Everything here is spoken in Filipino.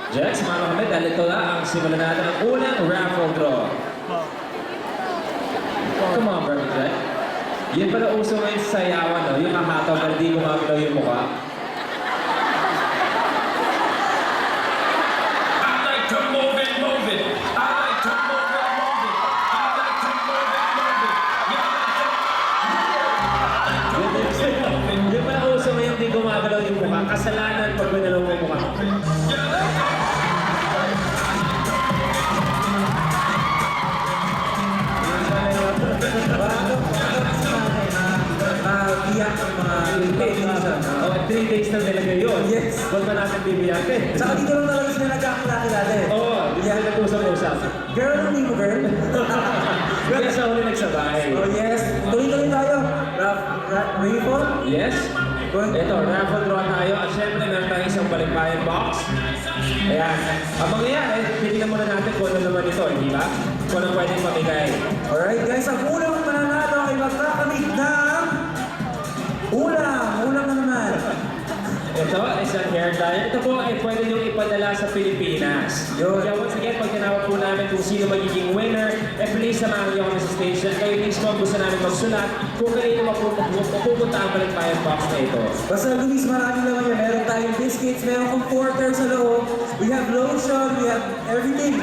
Jex, mga kami, dahil ito na ang simulan natin ang unang raffle draw. Come on, Barbie Jack. Yun pala uso ngayon sa sayawan, no? Yung kahataw na hindi gumagalaw yung mukha. I like to move it, move it. I like to move it, move it. I like to move it, move it. Yun pala uso ngayon hindi gumagalaw yung mukha. Kasalanan pag binalaw mo yung mukha. Iyak ang mga minsan. Oh, 3 days na nilagay yun. Yes. Huwag pa natin bibiyakin. Saka dito lang talaga sila nagkakilala eh. Oo, hindi sila nag-usap-usap. Girl, hindi mo girl? Kaya sa huli nagsabay. Oh yes. Tuloy-tuloy tayo. Raffle? Yes? Good. Ito, raffle draw tayo. At syempre, meron tayong isang balikbayan box. Ayan. Ang mangyayari, titignan muna natin kung ano naman ito, hindi ba? Kung ano pwedeng pamigay. Alright guys, ang unang mananalo ay magkakamit ng ulam na naman. Ito, isang hair dryer. Ito po ay pwede nyo ipadala sa Pilipinas. Yun. Kaya once again, pag tinawag po namin kung sino magiging winner, please samahan nyo kami sa station. Kayo mismo ang gusto namin magsulat kung kanino mapupunta ang balikbayan box na ito. Basta Luis, marami naman yan. Meron tayong biscuits, meron comforter sa loob. We have lotion, we have everything.